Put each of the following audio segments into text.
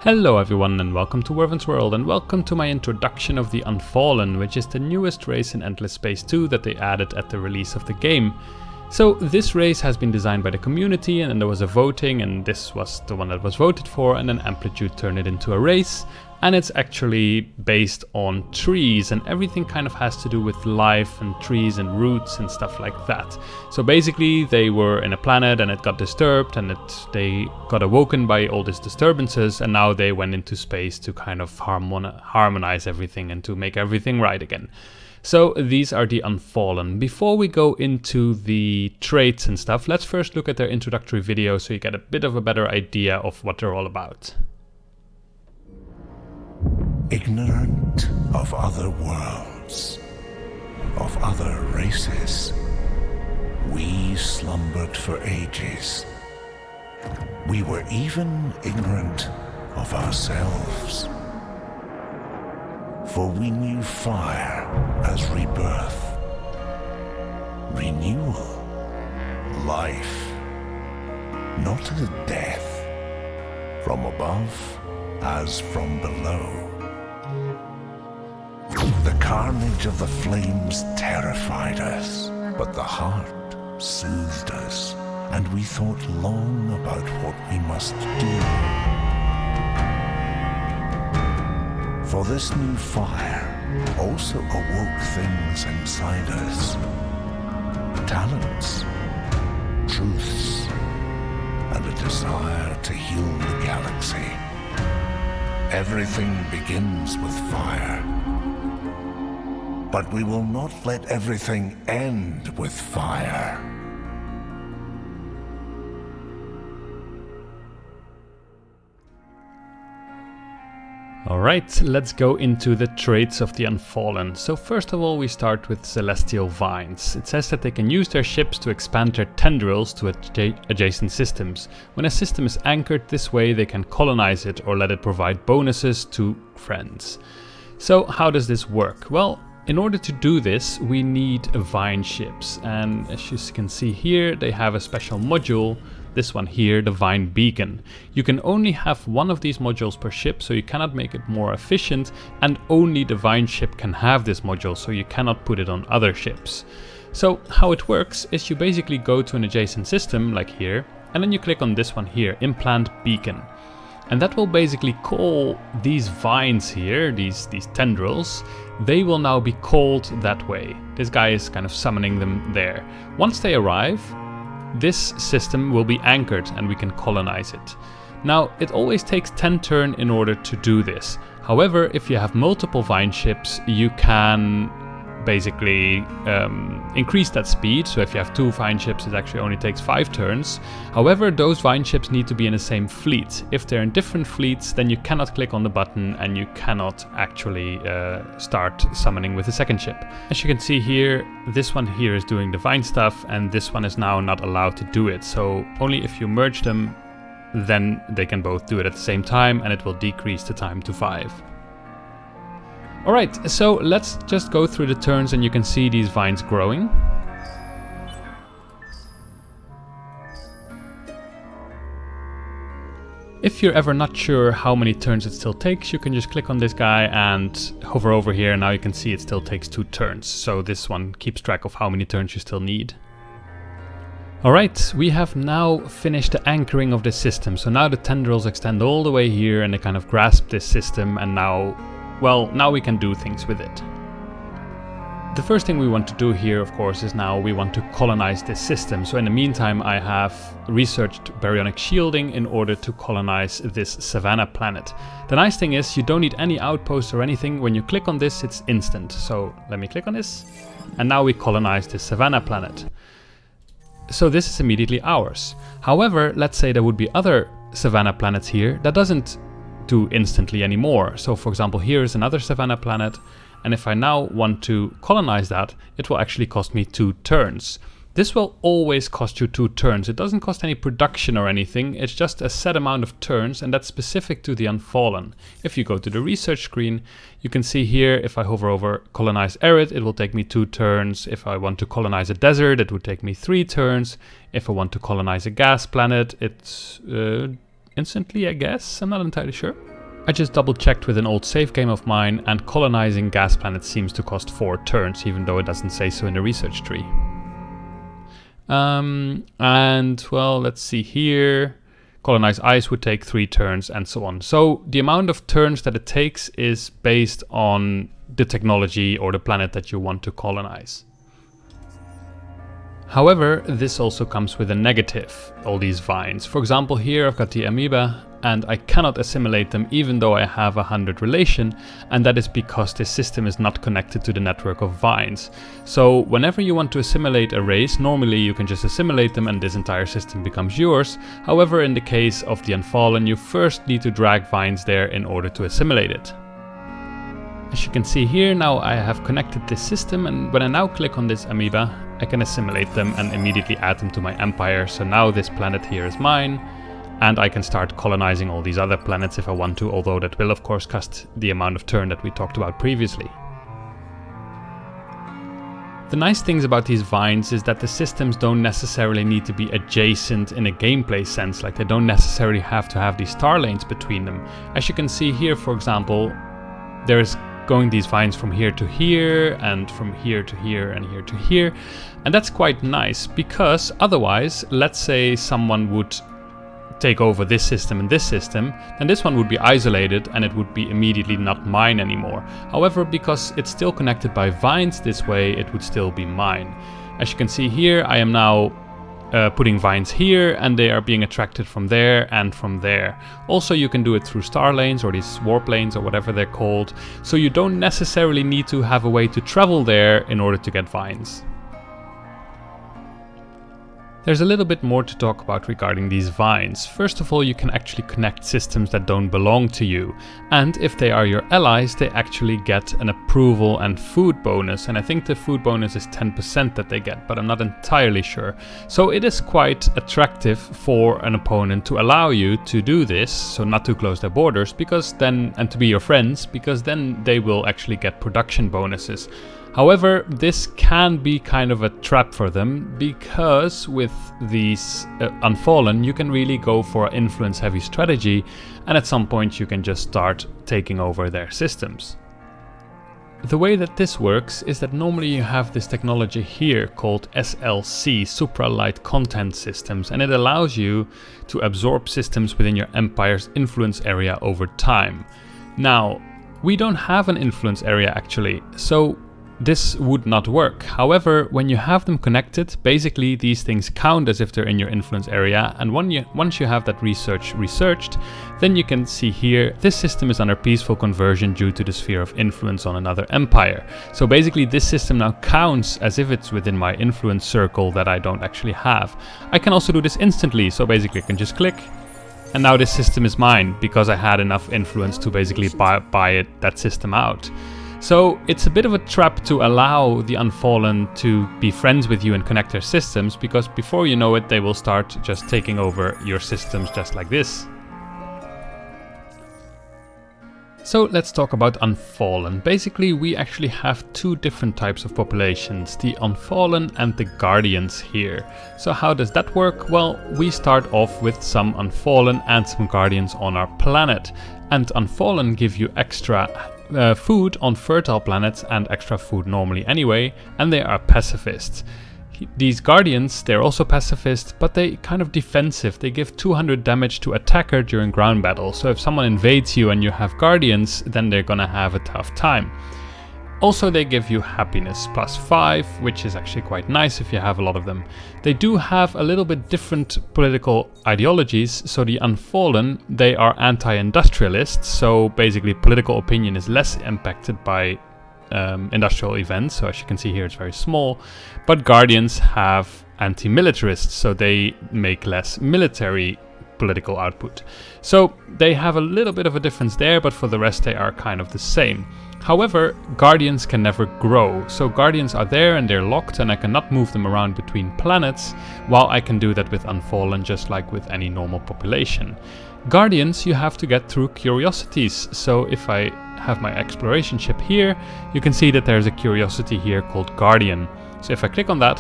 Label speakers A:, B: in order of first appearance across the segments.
A: Hello everyone and welcome to Werven's World and welcome to my introduction of the Unfallen, which is the newest race in Endless Space 2 that they added at the release of the game. So this race has been designed by the community and then there was a voting and this was the one that was voted for, and then Amplitude turned it into a race. And it's actually based on trees, and everything kind of has to do with life and trees and roots and stuff like that. So basically they were in a planet and it got disturbed and they got awoken by all these disturbances, and now they went into space to kind of harmonize everything and to make everything right again. So these are the Unfallen. Before we go into the traits and stuff, let's first look at their introductory video so you get a bit of a better idea of what they're all about.
B: Ignorant of other worlds, of other races, we slumbered for ages. We were even ignorant of ourselves. For we knew fire as rebirth, renewal, life, not as death, from above as from below. The carnage of the flames terrified us, but the heart soothed us, and we thought long about what we must do. For this new fire also awoke things inside us, talents, truths, and a desire to heal the galaxy. Everything begins with fire. But we will not let everything end with fire.
A: Alright, let's go into the traits of the Unfallen. So first of all we start with celestial vines. It says that they can use their ships to expand their tendrils to adjacent systems. When a system is anchored this way, they can colonize it or let it provide bonuses to friends. So how does this work? Well, in order to do this, we need vine ships, and as you can see here, they have a special module, this one here, the Vine Beacon. You can only have one of these modules per ship, so you cannot make it more efficient, and only the Vine ship can have this module, so you cannot put it on other ships. So how it works is you basically go to an adjacent system, like here, and then you click on this one here, Implant Beacon. And that will basically call these vines here, these tendrils, they will now be called that way. This guy is kind of summoning them there. Once they arrive, this system will be anchored and we can colonize it. Now, it always takes 10 turns in order to do this. However, if you have multiple vine ships, you can basically increase that speed. So if you have 2 vine ships, it actually only takes 5 turns. However, those vine ships need to be in the same fleet. If they're in different fleets, then you cannot click on the button and you cannot actually start summoning with the second ship. As you can see here, this one here is doing the vine stuff and this one is now not allowed to do it. So only if you merge them, then they can both do it at the same time and it will decrease the time to 5. Alright, so let's just go through the turns and you can see these vines growing. If you're ever not sure how many turns it still takes, you can just click on this guy and hover over here, and now you can see it still takes 2 turns. So this one keeps track of how many turns you still need. Alright, we have now finished the anchoring of this system. So now the tendrils extend all the way here and they kind of grasp this system, and now we can do things with it. The first thing we want to do here, of course, is now we want to colonize this system. So in the meantime, I have researched baryonic shielding in order to colonize this savanna planet. The nice thing is you don't need any outposts or anything. When you click on this, it's instant. So let me click on this, and now we colonize this savanna planet. So this is immediately ours. However, let's say there would be other savanna planets here that doesn't do instantly anymore. So for example, here is another savanna planet, and if I now want to colonize that, it will actually cost me 2 turns. This will always cost you 2 turns. It doesn't cost any production or anything, it's just a set amount of turns, and that's specific to the Unfallen. If you go to the research screen, you can see here, if I hover over colonize arid, it will take me 2 turns. If I want to colonize a desert, it would take me 3 turns. If I want to colonize a gas planet, it's instantly, I guess. I'm not entirely sure. I just double checked with an old save game of mine, and colonizing gas planets seems to cost 4 turns, even though it doesn't say so in the research tree. And well, let's see here. Colonize ice would take 3 turns and so on. So the amount of turns that it takes is based on the technology or the planet that you want to colonize. However, this also comes with a negative, all these vines. For example, here I've got the amoeba and I cannot assimilate them even though I have 100 relation, and that is because this system is not connected to the network of vines. So whenever you want to assimilate a race, normally you can just assimilate them and this entire system becomes yours. However, in the case of the Unfallen, you first need to drag vines there in order to assimilate it. As you can see here, now I have connected this system, and when I now click on this amoeba, I can assimilate them and immediately add them to my empire. So now this planet here is mine, and I can start colonizing all these other planets if I want to, although that will of course cost the amount of turn that we talked about previously. The nice things about these vines is that the systems don't necessarily need to be adjacent in a gameplay sense, like they don't necessarily have to have these star lanes between them. As you can see here, for example, there's going these vines from here to here and from here to here and here to here, and that's quite nice because otherwise, let's say someone would take over this system and this system, then this one would be isolated and it would be immediately not mine anymore. However, because it's still connected by vines this way, it would still be mine. As you can see here, I am now putting vines here and they are being attracted from there and from there. Also, you can do it through star lanes or these warp lanes or whatever they're called, so you don't necessarily need to have a way to travel there in order to get vines. There's a little bit more to talk about regarding these vines. First of all, you can actually connect systems that don't belong to you, and if they are your allies, they actually get an approval and food bonus, and I think the food bonus is 10% that they get, but I'm not entirely sure. So it is quite attractive for an opponent to allow you to do this, so not to close their borders, because then, and to be your friends, because then they will actually get production bonuses. However, this can be kind of a trap for them, because with these Unfallen, you can really go for an influence-heavy strategy, and at some point you can just start taking over their systems. The way that this works is that normally you have this technology here called SLC, Supra-Light Content Systems, and it allows you to absorb systems within your empire's influence area over time. Now, we don't have an influence area actually, so this would not work. However, when you have them connected, basically these things count as if they're in your influence area, and once you have that researched, then you can see here this system is under peaceful conversion due to the sphere of influence on another empire. So basically this system now counts as if it's within my influence circle that I don't actually have. I can also do this instantly, so basically I can just click, and now this system is mine because I had enough influence to basically buy that system out. So it's a bit of a trap to allow the Unfallen to be friends with you and connect their systems, because before you know it, they will start just taking over your systems just like this. So let's talk about Unfallen. Basically, we actually have 2 different types of populations, the Unfallen and the Guardians here. So how does that work? Well, we start off with some Unfallen and some Guardians on our planet. And Unfallen give you extra food on fertile planets and extra food normally anyway, and they are pacifists. These Guardians, they're also pacifist, but they kind of defensive. They give 200 damage to attacker during ground battle, so if someone invades you and you have Guardians, then they're gonna have a tough time. Also, they give you happiness +5, which is actually quite nice if you have a lot of them. They do have a little bit different political ideologies. So the Unfallen, they are anti-industrialists, so basically political opinion is less impacted by industrial events. So as you can see here, it's very small. But Guardians have anti-militarists, so they make less military political output. So they have a little bit of a difference there, but for the rest they are kind of the same. However, Guardians can never grow, so Guardians are there and they're locked, and I cannot move them around between planets, while I can do that with Unfallen just like with any normal population. Guardians you have to get through curiosities, so if I have my exploration ship here, you can see that there's a curiosity here called Guardian. So if I click on that,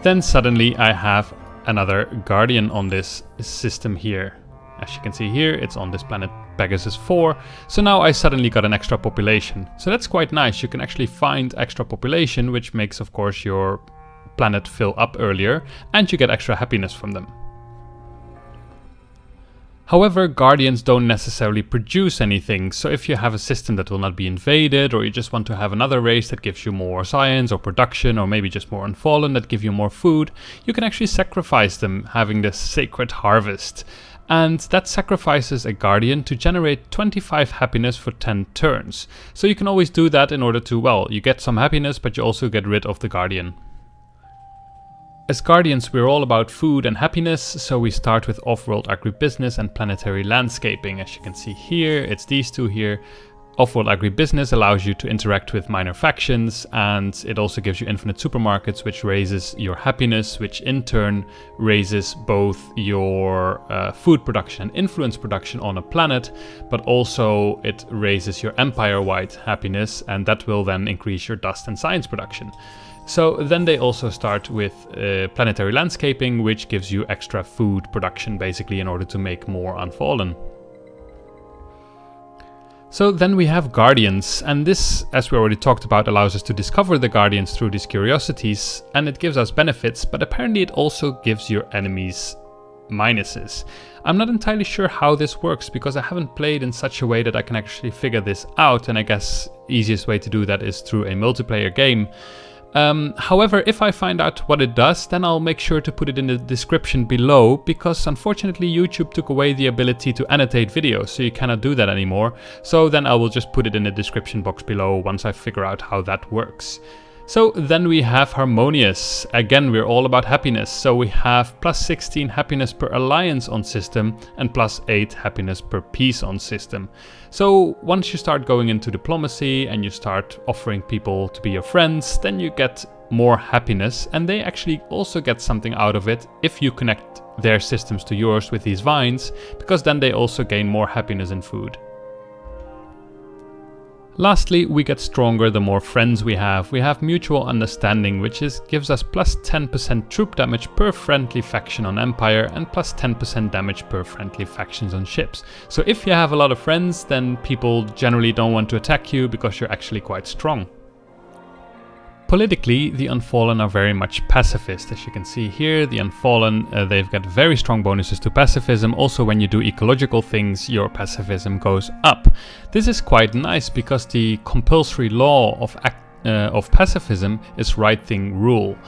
A: then suddenly I have another Guardian on this system here. As you can see here, it's on this planet Pegasus 4. So now I suddenly got an extra population. So that's quite nice. You can actually find extra population, which makes, of course, your planet fill up earlier, and you get extra happiness from them. However, Guardians don't necessarily produce anything, so if you have a system that will not be invaded, or you just want to have another race that gives you more science or production, or maybe just more Unfallen that give you more food, you can actually sacrifice them, having this sacred harvest. And that sacrifices a Guardian to generate 25 happiness for 10 turns. So you can always do that in order to, well, you get some happiness, but you also get rid of the Guardian. As Guardians, we're all about food and happiness, so we start with Offworld Agribusiness and Planetary Landscaping. As you can see here, it's these two here. Offworld Agribusiness allows you to interact with minor factions, and it also gives you infinite supermarkets, which raises your happiness, which in turn raises both your food production and influence production on a planet, but also it raises your empire-wide happiness, and that will then increase your dust and science production. So then they also start with Planetary Landscaping, which gives you extra food production basically in order to make more Unfallen. So then we have Guardians, and this, as we already talked about, allows us to discover the Guardians through these curiosities, and it gives us benefits, but apparently it also gives your enemies minuses. I'm not entirely sure how this works because I haven't played in such a way that I can actually figure this out, and I guess easiest way to do that is through a multiplayer game. However, if I find out what it does, then I'll make sure to put it in the description below, because unfortunately YouTube took away the ability to annotate videos, so you cannot do that anymore. So then I will just put it in the description box below once I figure out how that works. So then we have Harmonious. Again, we're all about happiness. So we have plus 16 happiness per alliance on system and plus 8 happiness per peace on system. So once you start going into diplomacy and you start offering people to be your friends, then you get more happiness, and they actually also get something out of it if you connect their systems to yours with these vines, because then they also gain more happiness in food. Lastly, we get stronger the more friends we have. We have Mutual Understanding, which gives us plus 10% troop damage per friendly faction on Empire and plus 10% damage per friendly factions on ships. So if you have a lot of friends, then people generally don't want to attack you because you're actually quite strong. Politically, the Unfallen are very much pacifist. As you can see here, the Unfallen, they've got very strong bonuses to pacifism. Also, when you do ecological things, your pacifism goes up. This is quite nice because the compulsory law of pacifism is right thing rule.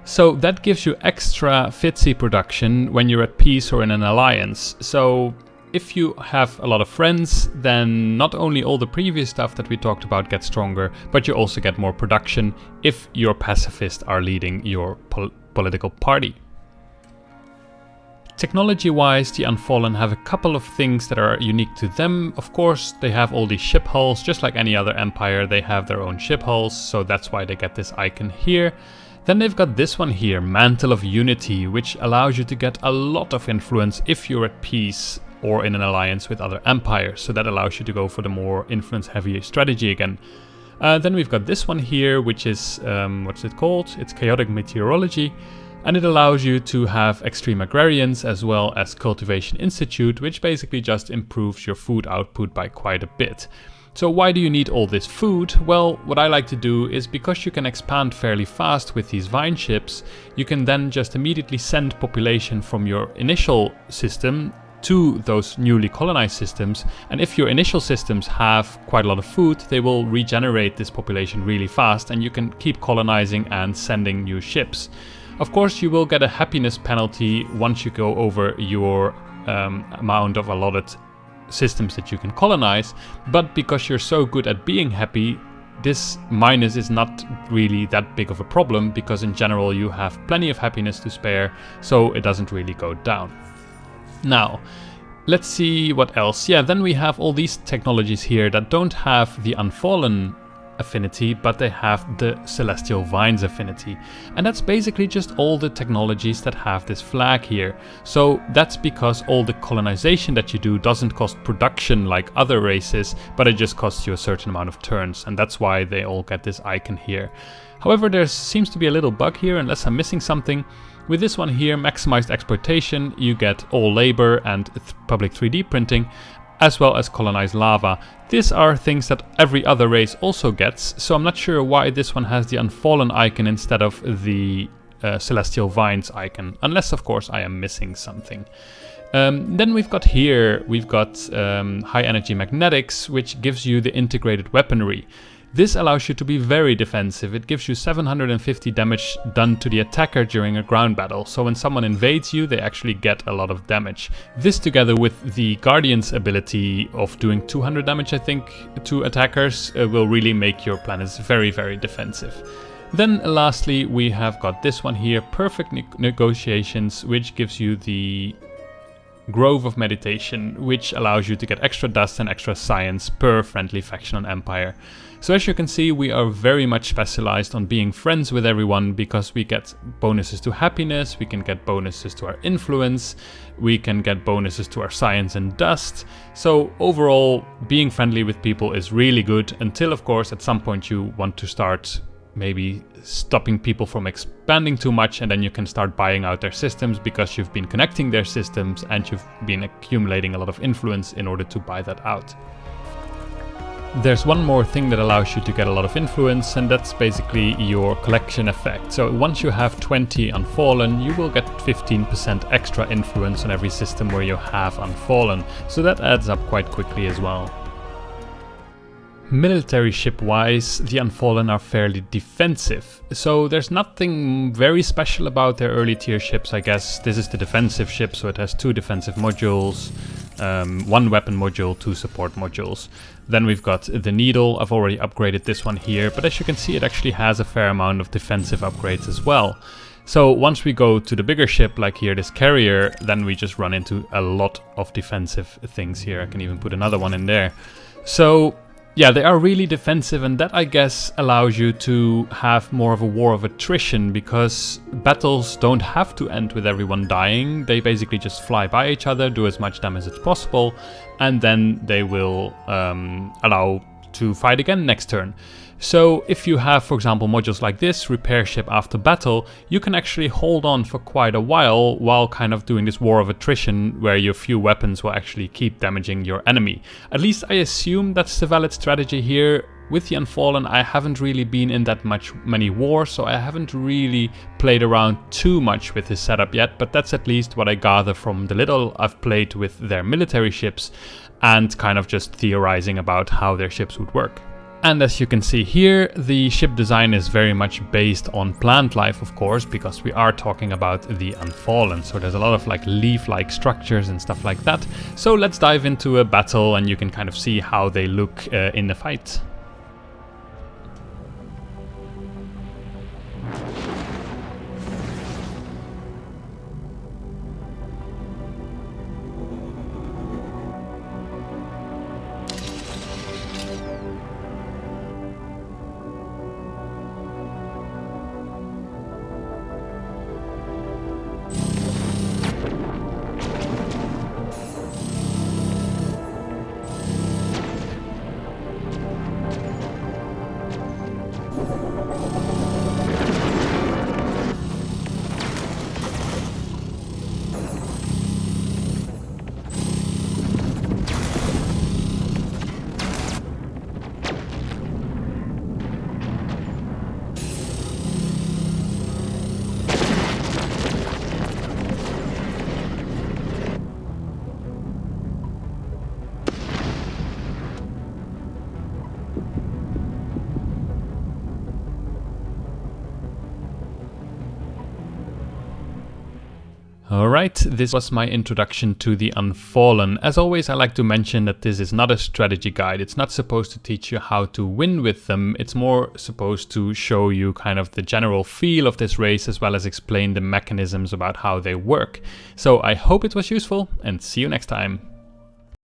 A: So that gives you extra FTSE production when you're at peace or in an alliance. So if you have a lot of friends, then not only all the previous stuff that we talked about gets stronger, but you also get more production if your pacifists are leading your political party. Technology-wise, the Unfallen have a couple of things that are unique to them. Of course, they have all these ship hulls, just like any other empire, they have their own ship hulls, so that's why they get this icon here. Then they've got this one here, Mantle of Unity, which allows you to get a lot of influence if you're at peace or in an alliance with other empires, so that allows you to go for the more influence-heavy strategy again. Then we've got this one here, which is, what's it called? It's Chaotic Meteorology, and it allows you to have Extreme Agrarians as well as Cultivation Institute, which basically just improves your food output by quite a bit. So why do you need all this food? Well, what I like to do is, because you can expand fairly fast with these vine ships, you can then just immediately send population from your initial system to those newly colonized systems, and if your initial systems have quite a lot of food, they will regenerate this population really fast, and you can keep colonizing and sending new ships. Of course, you will get a happiness penalty once you go over your amount of allotted systems that you can colonize, but because you're so good at being happy, this minus is not really that big of a problem, because in general you have plenty of happiness to spare, so it doesn't really go down. Now, let's see what else. Yeah, then we have all these technologies here that don't have the Unfallen affinity, but they have the Celestial Vines affinity. And that's basically just all the technologies that have this flag here. So that's because all the colonization that you do doesn't cost production like other races, but it just costs you a certain amount of turns, and that's why they all get this icon here. However, there seems to be a little bug here, unless I'm missing something. With this one here, maximized exploitation, you get all labor and public 3D printing, as well as colonized lava. These are things that every other race also gets, so I'm not sure why this one has the Unfallen icon instead of the Celestial Vines icon, unless of course I am missing something. Then we've got high energy magnetics, which gives you the integrated weaponry. This allows you to be very defensive. It gives you 750 damage done to the attacker during a ground battle. So when someone invades you, they actually get a lot of damage. This together with the Guardian's ability of doing 200 damage, I think, to attackers will really make your planets very, very defensive. Then lastly, we have got this one here, Perfect Negotiations, which gives you the Grove of Meditation, which allows you to get extra dust and extra science per friendly faction on Empire. So as you can see, we are very much specialized on being friends with everyone, because we get bonuses to happiness, we can get bonuses to our influence, we can get bonuses to our science and dust. So overall, being friendly with people is really good, until of course at some point you want to start maybe stopping people from expanding too much, and then you can start buying out their systems because you've been connecting their systems and you've been accumulating a lot of influence in order to buy that out. There's one more thing that allows you to get a lot of influence, and that's basically your collection effect. So once you have 20 Unfallen, you will get 15% extra influence on every system where you have Unfallen. So that adds up quite quickly as well. Military ship-wise, the Unfallen are fairly defensive, so there's nothing very special about their early tier ships, I guess. This is the defensive ship, so it has 2 defensive modules, 1 weapon module, 2 support modules. Then we've got the Needle. I've already upgraded this one here, but as you can see, it actually has a fair amount of defensive upgrades as well. So once we go to the bigger ship, like here, this Carrier, then we just run into a lot of defensive things here. I can even put another one in there. So yeah, they are really defensive, and that, I guess, allows you to have more of a war of attrition, because battles don't have to end with everyone dying. They basically just fly by each other, do as much damage as possible, and then they will allow to fight again next turn. So if you have, for example, modules like this, repair ship after battle, you can actually hold on for quite a while kind of doing this war of attrition, where your few weapons will actually keep damaging your enemy. At least I assume that's the valid strategy here. With the Unfallen, I haven't really been in that many wars, so I haven't really played around too much with this setup yet, but that's at least what I gather from the little I've played with their military ships, and kind of just theorizing about how their ships would work. And as you can see here, the ship design is very much based on plant life, of course, because we are talking about the Unfallen. So there's a lot of like leaf-like structures and stuff like that. So let's dive into a battle, and you can kind of see how they look in the fight. Alright, this was my introduction to the Unfallen. As always, I like to mention that this is not a strategy guide. It's not supposed to teach you how to win with them. It's more supposed to show you kind of the general feel of this race, as well as explain the mechanisms about how they work. So I hope it was useful, and see you next time.